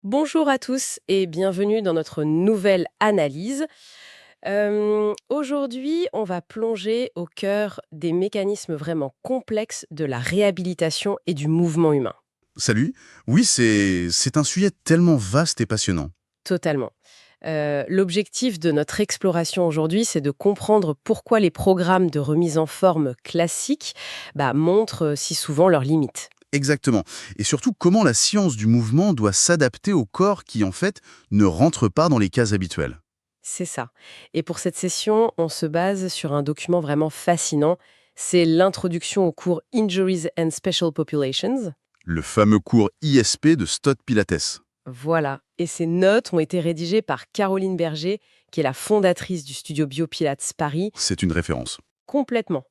Bonjour à tous et bienvenue dans notre nouvelle analyse. Aujourd'hui, on va plonger au cœur des mécanismes vraiment complexes de la réhabilitation et du mouvement humain. Salut. Oui, c'est un sujet tellement vaste et passionnant. Totalement. L'objectif de notre exploration aujourd'hui, c'est de comprendre pourquoi les programmes de remise en forme classiques montrent si souvent leurs limites. Exactement. Et surtout, comment la science du mouvement doit s'adapter au corps qui, en fait, ne rentre pas dans les cases habituelles. C'est ça. Et pour cette session, on se base sur un document vraiment fascinant. C'est l'introduction au cours Injuries and Special Populations. Le fameux cours ISP de Stott Pilates. Voilà. Et ces notes ont été rédigées par Caroline Berger, qui est la fondatrice du studio Biopilates Paris, C'est une référence. complètement.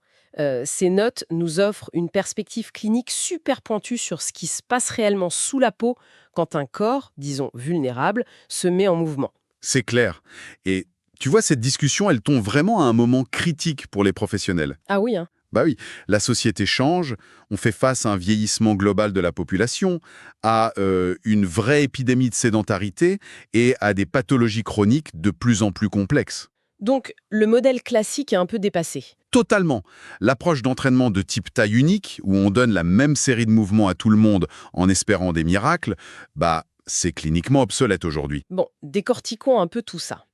Ces notes nous offrent une perspective clinique super pointue sur ce qui se passe réellement sous la peau quand un corps, disons vulnérable, se met en mouvement. C'est clair. Et tu vois, cette discussion, elle tombe vraiment à un moment critique pour les professionnels. Ah oui, hein. Bah oui, la société change, on fait face à un vieillissement global de la population, à une vraie épidémie de sédentarité et à des pathologies chroniques de plus en plus complexes. Donc, le modèle classique est un peu dépassé. Totalement. L'approche d'entraînement de type taille unique, où on donne la même série de mouvements à tout le monde en espérant des miracles, c'est cliniquement obsolète aujourd'hui. Bon, décortiquons un peu tout ça.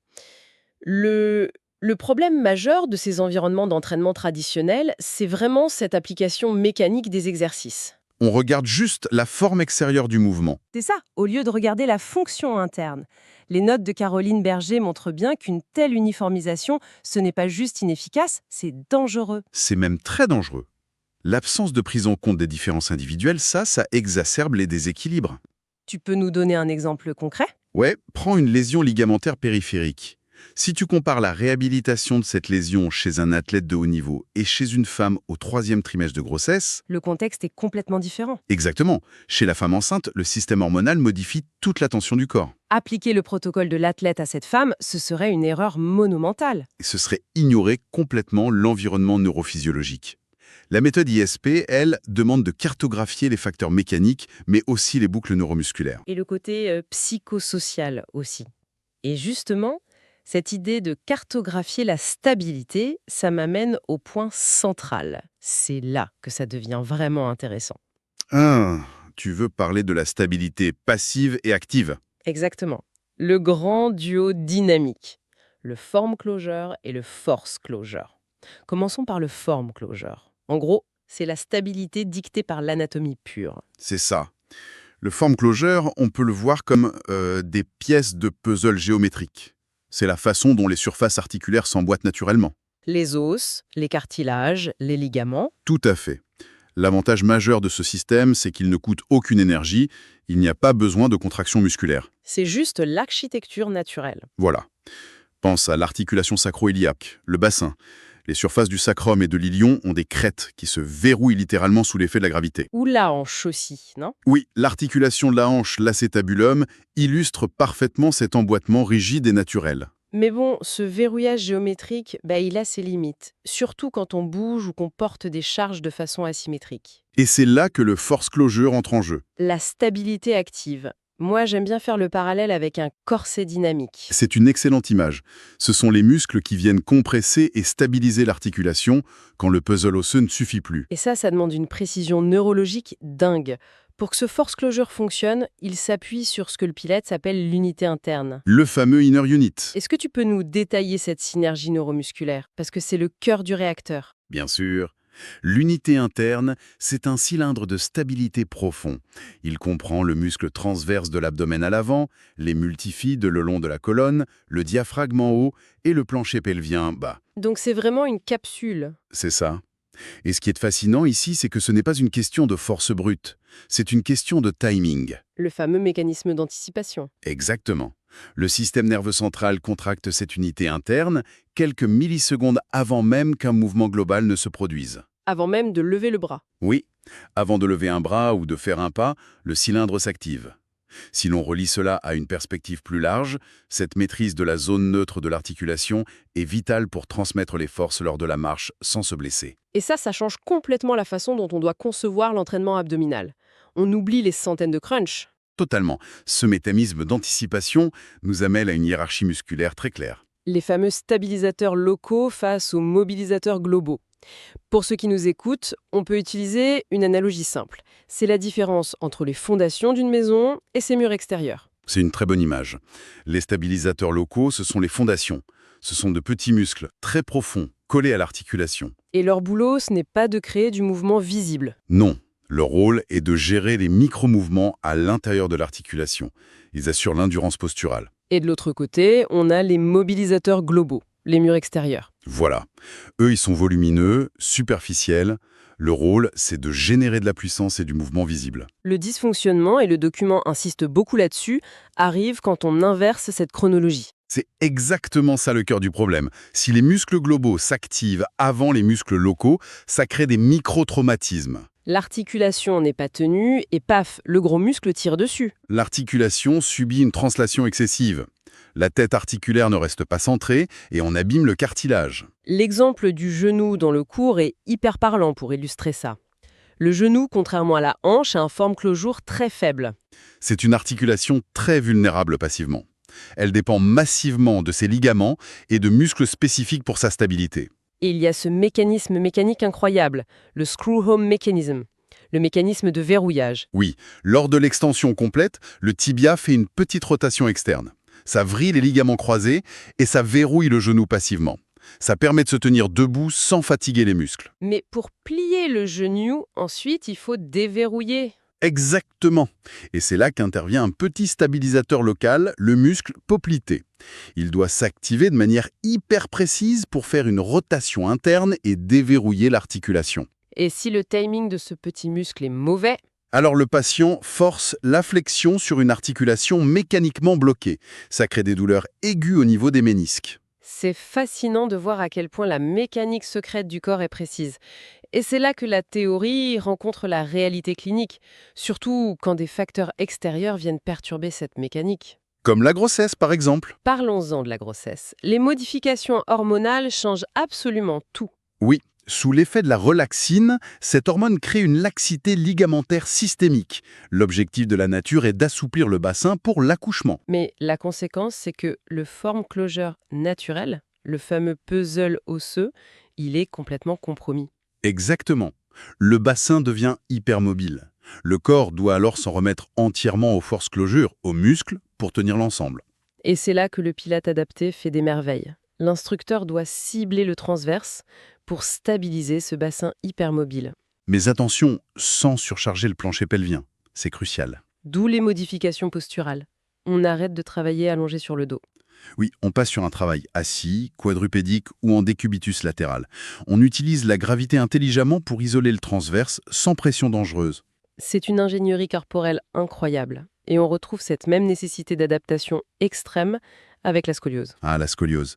Le, le problème majeur de ces environnements d'entraînement traditionnels, c'est vraiment cette application mécanique des exercices. On regarde juste la forme extérieure du mouvement. C'est ça, au lieu de regarder la fonction interne. Les notes de Caroline Berger montrent bien qu'une telle uniformisation, ce n'est pas juste inefficace, c'est dangereux. C'est même très dangereux. L'absence de prise en compte des différences individuelles, ça exacerbe les déséquilibres. Tu peux nous donner un exemple concret? Ouais, prends une lésion ligamentaire périphérique. Si tu compares la réhabilitation de cette lésion chez un athlète de haut niveau et chez une femme au troisième trimestre de grossesse, Le contexte est complètement différent. exactement, chez la femme enceinte, le système hormonal modifie toute la tension du corps. Appliquer le protocole de l'athlète à cette femme, ce serait une erreur monumentale. Et ce serait ignorer complètement l'environnement neurophysiologique. La méthode ISP, elle, demande de cartographier les facteurs mécaniques, mais aussi les boucles neuromusculaires. Et le côté psychosocial aussi. Et justement, cette idée de cartographier la stabilité, ça m'amène au point central. C'est là que ça devient vraiment intéressant. Ah, tu veux parler de la stabilité passive et active. Exactement. Le grand duo dynamique. Le form closure et le force closure. Commençons par le form closure. En gros, c'est la stabilité dictée par l'anatomie pure. C'est ça. Le form closure, on peut le voir comme des pièces de puzzle géométriques. C'est la façon dont les surfaces articulaires s'emboîtent naturellement. Les os, les cartilages, les ligaments. Tout à fait. L'avantage majeur de ce système, c'est qu'il ne coûte aucune énergie, il n'y a pas besoin de contraction musculaire. C'est juste l'architecture naturelle. Voilà. Pense à l'articulation sacro-iliaque, le bassin. Les surfaces du sacrum et de l'ilion ont des crêtes qui se verrouillent littéralement sous l'effet de la gravité. Ou la hanche aussi, non? Oui, l'articulation de la hanche, l'acétabulum, illustre parfaitement cet emboîtement rigide et naturel. Mais bon, ce verrouillage géométrique, il a ses limites. Surtout quand on bouge ou qu'on porte des charges de façon asymétrique. Et c'est là que le force closure entre en jeu. La stabilité active. Moi, j'aime bien faire le parallèle avec un corset dynamique. C'est une excellente image. Ce sont les muscles qui viennent compresser et stabiliser l'articulation quand le puzzle osseux ne suffit plus. Et ça demande une précision neurologique dingue. Pour que ce force closure fonctionne, il s'appuie sur ce que le pilote s'appelle l'unité interne. Le fameux inner unit. Est-ce que tu peux nous détailler cette synergie neuromusculaire? Parce que c'est le cœur du réacteur. Bien sûr. L'unité interne, c'est un cylindre de stabilité profond. Il comprend le muscle transverse de l'abdomen à l'avant, les multifides le long de la colonne, le diaphragme en haut et le plancher pelvien bas. Donc c'est vraiment une capsule. C'est ça. Et ce qui est fascinant ici, c'est que ce n'est pas une question de force brute, c'est une question de timing. Le fameux mécanisme d'anticipation. Exactement. Le système nerveux central contracte cette unité interne quelques millisecondes avant même qu'un mouvement global ne se produise. Avant même de lever le bras. Oui, avant de lever un bras ou de faire un pas, le cylindre s'active. Si l'on relie cela à une perspective plus large, cette maîtrise de la zone neutre de l'articulation est vitale pour transmettre les forces lors de la marche sans se blesser. Et ça change complètement la façon dont on doit concevoir l'entraînement abdominal. On oublie les centaines de crunchs. Totalement. Ce mécanisme d'anticipation nous amène à une hiérarchie musculaire très claire. Les fameux stabilisateurs locaux face aux mobilisateurs globaux. Pour ceux qui nous écoutent, on peut utiliser une analogie simple. C'est la différence entre les fondations d'une maison et ses murs extérieurs. C'est une très bonne image. Les stabilisateurs locaux, ce sont les fondations. Ce sont de petits muscles très profonds, collés à l'articulation. Et leur boulot, ce n'est pas de créer du mouvement visible. Non, leur rôle est de gérer les micro-mouvements à l'intérieur de l'articulation. Ils assurent l'endurance posturale. Et de l'autre côté, on a les mobilisateurs globaux, les murs extérieurs. Voilà. Eux, ils sont volumineux, superficiels. Le rôle, c'est de générer de la puissance et du mouvement visible. Le dysfonctionnement, et le document insiste beaucoup là-dessus, arrive quand on inverse cette chronologie. C'est exactement ça le cœur du problème. Si les muscles globaux s'activent avant les muscles locaux, ça crée des micro-traumatismes. L'articulation n'est pas tenue et paf, le gros muscle tire dessus. L'articulation subit une translation excessive. La tête articulaire ne reste pas centrée et on abîme le cartilage. L'exemple du genou dans le cours est hyper parlant pour illustrer ça. Le genou, contrairement à la hanche, a un forme-closure très faible. C'est une articulation très vulnérable passivement. Elle dépend massivement de ses ligaments et de muscles spécifiques pour sa stabilité. Et il y a ce mécanisme mécanique incroyable, le screw-home mechanism, le mécanisme de verrouillage. Oui, lors de l'extension complète, le tibia fait une petite rotation externe. Ça vrille les ligaments croisés et ça verrouille le genou passivement. Ça permet de se tenir debout sans fatiguer les muscles. Mais pour plier le genou, ensuite, il faut déverrouiller. Exactement. Et c'est là qu'intervient un petit stabilisateur local, le muscle poplité. Il doit s'activer de manière hyper précise pour faire une rotation interne et déverrouiller l'articulation. Et si le timing de ce petit muscle est mauvais, Alors le patient force la flexion sur une articulation mécaniquement bloquée. Ça crée des douleurs aiguës au niveau des ménisques. c'est fascinant de voir à quel point la mécanique secrète du corps est précise. Et c'est là que la théorie rencontre la réalité clinique, surtout quand des facteurs extérieurs viennent perturber cette mécanique. Comme la grossesse par exemple. Parlons-en de la grossesse. Les modifications hormonales changent absolument tout. Oui, sous l'effet de la relaxine, cette hormone crée une laxité ligamentaire systémique. L'objectif de la nature est d'assouplir le bassin pour l'accouchement. Mais la conséquence, c'est que le form closure naturel, le fameux puzzle osseux, il est complètement compromis. Exactement. Le bassin devient hypermobile. Le corps doit alors s'en remettre entièrement aux forces closures, aux muscles, pour tenir l'ensemble. Et c'est là que le pilate adapté fait des merveilles. L'instructeur doit cibler le transverse pour stabiliser ce bassin hypermobile. Mais attention, sans surcharger le plancher pelvien. C'est crucial. D'où les modifications posturales. On arrête de travailler allongé sur le dos. Oui, on passe sur un travail assis, quadrupédique ou en décubitus latéral. On utilise la gravité intelligemment pour isoler le transverse sans pression dangereuse. C'est une ingénierie corporelle incroyable. Et on retrouve cette même nécessité d'adaptation extrême avec la scoliose. Ah, la scoliose.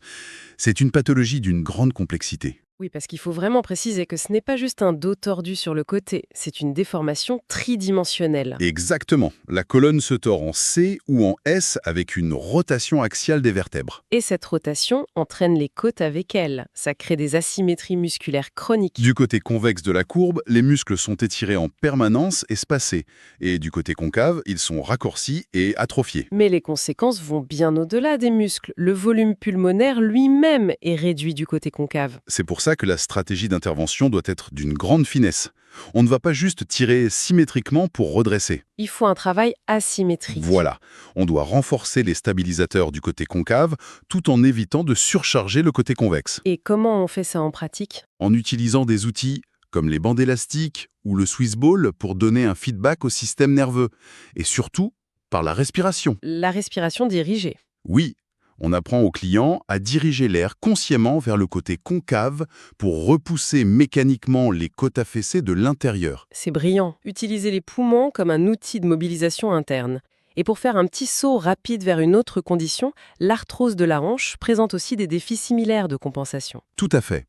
C'est une pathologie d'une grande complexité. Oui, parce qu'il faut vraiment préciser que ce n'est pas juste un dos tordu sur le côté, c'est une déformation tridimensionnelle. Exactement. La colonne se tord en C ou en S avec une rotation axiale des vertèbres. Et cette rotation entraîne les côtes avec elle. Ça crée des asymétries musculaires chroniques. Du côté convexe de la courbe, les muscles sont étirés en permanence, espacés. Et du côté concave, ils sont raccourcis et atrophiés. Mais les conséquences vont bien au-delà des muscles. Le volume pulmonaire lui-même est réduit du côté concave. C'est pour ça que la stratégie d'intervention doit être d'une grande finesse. On ne va pas juste tirer symétriquement pour redresser. Il faut un travail asymétrique. Voilà, on doit renforcer les stabilisateurs du côté concave tout en évitant de surcharger le côté convexe. Et comment on fait ça en pratique ? En utilisant des outils comme les bandes élastiques ou le Swiss Ball pour donner un feedback au système nerveux. Et surtout, par la respiration. La respiration dirigée. Oui, on apprend au client à diriger l'air consciemment vers le côté concave pour repousser mécaniquement les côtes affaissées de l'intérieur. C'est brillant. Utiliser les poumons comme un outil de mobilisation interne. Et pour faire un petit saut rapide vers une autre condition, l'arthrose de la hanche présente aussi des défis similaires de compensation. Tout à fait.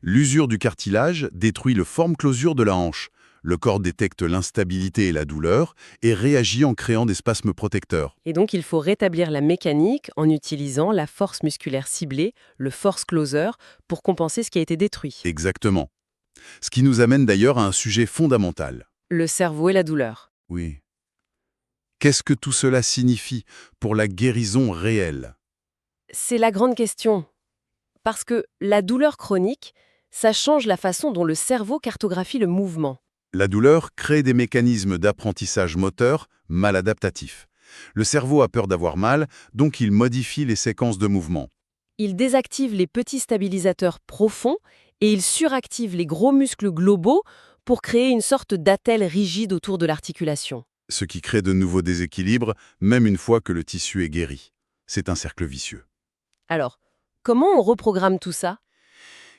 L'usure du cartilage détruit le forme-closure de la hanche. Le corps détecte l'instabilité et la douleur et réagit en créant des spasmes protecteurs. Et donc, il faut rétablir la mécanique en utilisant la force musculaire ciblée, le force closer, pour compenser ce qui a été détruit. Exactement. Ce qui nous amène d'ailleurs à un sujet fondamental. Le cerveau et la douleur. Oui. Qu'est-ce que tout cela signifie pour la guérison réelle? C'est la grande question. Parce que la douleur chronique, ça change la façon dont le cerveau cartographie le mouvement. La douleur crée des mécanismes d'apprentissage moteur maladaptatifs. Le cerveau a peur d'avoir mal, donc il modifie les séquences de mouvement. Il désactive les petits stabilisateurs profonds et il suractive les gros muscles globaux pour créer une sorte d'attelle rigide autour de l'articulation. Ce qui crée de nouveaux déséquilibres, même une fois que le tissu est guéri. C'est un cercle vicieux. Alors, comment on reprogramme tout ça?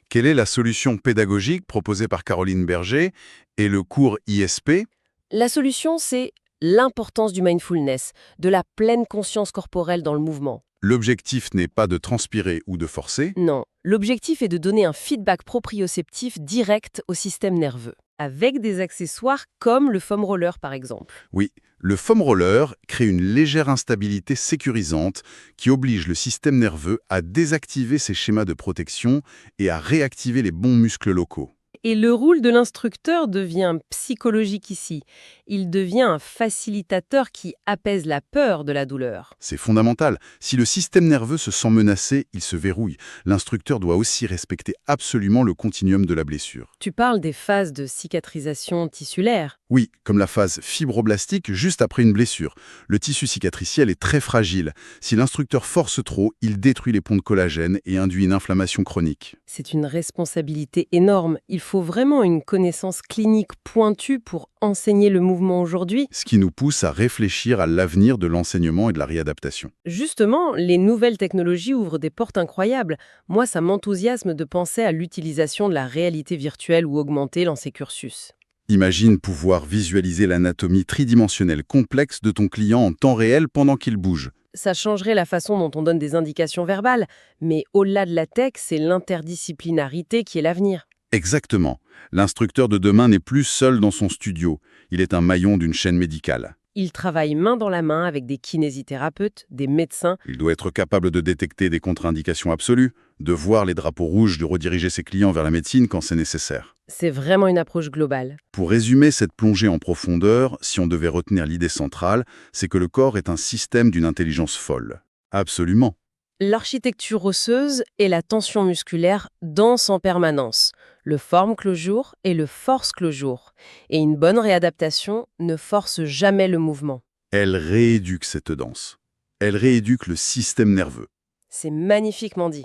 Quelle est la solution pédagogique proposée par Caroline Berger et le cours ISP? La solution, c'est l'importance du mindfulness, de la pleine conscience corporelle dans le mouvement. L'objectif n'est pas de transpirer ou de forcer. Non, l'objectif est de donner un feedback proprioceptif direct au système nerveux, avec des accessoires comme le foam roller par exemple. Oui, le foam roller crée une légère instabilité sécurisante qui oblige le système nerveux à désactiver ses schémas de protection et à réactiver les bons muscles locaux. Et le rôle de l'instructeur devient psychologique ici. Il devient un facilitateur qui apaise la peur de la douleur. C'est fondamental. Si le système nerveux se sent menacé, il se verrouille. L'instructeur doit aussi respecter absolument le continuum de la blessure. Tu parles des phases de cicatrisation tissulaire. Oui, comme la phase fibroblastique juste après une blessure. Le tissu cicatriciel est très fragile. Si l'instructeur force trop, il détruit les ponts de collagène et induit une inflammation chronique. C'est une responsabilité énorme. Il faut vraiment une connaissance clinique pointue pour enseigner le mouvement aujourd'hui. Ce qui nous pousse à réfléchir à l'avenir de l'enseignement et de la réadaptation. Justement, les nouvelles technologies ouvrent des portes incroyables. Moi, ça m'enthousiasme de penser à l'utilisation de la réalité virtuelle ou augmentée dans ces cursus. Imagine pouvoir visualiser l'anatomie tridimensionnelle complexe de ton client en temps réel pendant qu'il bouge. Ça changerait la façon dont on donne des indications verbales, mais au-delà de la tech, c'est l'interdisciplinarité qui est l'avenir. Exactement. L'instructeur de demain n'est plus seul dans son studio. Il est un maillon d'une chaîne médicale. Il travaille main dans la main avec des kinésithérapeutes, des médecins. Il doit être capable de détecter des contre-indications absolues, de voir les drapeaux rouges, de rediriger ses clients vers la médecine quand c'est nécessaire. C'est vraiment une approche globale. Pour résumer cette plongée en profondeur, si on devait retenir l'idée centrale, c'est que le corps est un système d'une intelligence folle. Absolument. L'architecture osseuse et la tension musculaire dansent en permanence. Le forme-que le jour et le force-que le jour. Et une bonne réadaptation ne force jamais le mouvement. Elle rééduque cette danse. Elle rééduque le système nerveux. C'est magnifiquement dit.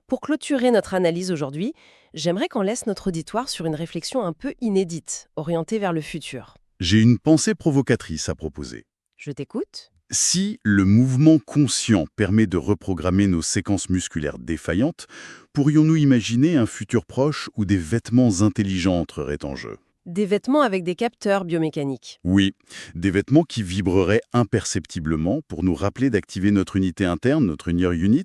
Pour clôturer notre analyse aujourd'hui, j'aimerais qu'on laisse notre auditoire sur une réflexion un peu inédite, orientée vers le futur. J'ai une pensée provocatrice à proposer. Je t'écoute. Si le mouvement conscient permet de reprogrammer nos séquences musculaires défaillantes, pourrions-nous imaginer un futur proche où des vêtements intelligents entreraient en jeu? Des vêtements avec des capteurs biomécaniques. Oui, des vêtements qui vibreraient imperceptiblement pour nous rappeler d'activer notre unité interne, notre inner unit,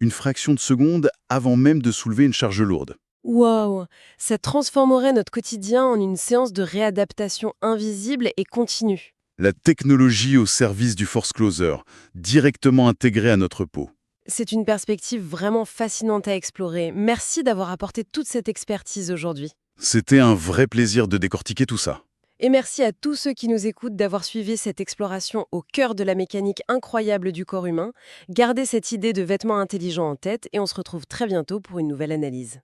une fraction de seconde avant même de soulever une charge lourde. Waouh! Ça transformerait notre quotidien en une séance de réadaptation invisible et continue. La technologie au service du force closer, directement intégrée à notre peau. C'est une perspective vraiment fascinante à explorer. Merci d'avoir apporté toute cette expertise aujourd'hui. C'était un vrai plaisir de décortiquer tout ça. Et merci à tous ceux qui nous écoutent d'avoir suivi cette exploration au cœur de la mécanique incroyable du corps humain. Gardez cette idée de vêtements intelligents en tête et on se retrouve très bientôt pour une nouvelle analyse.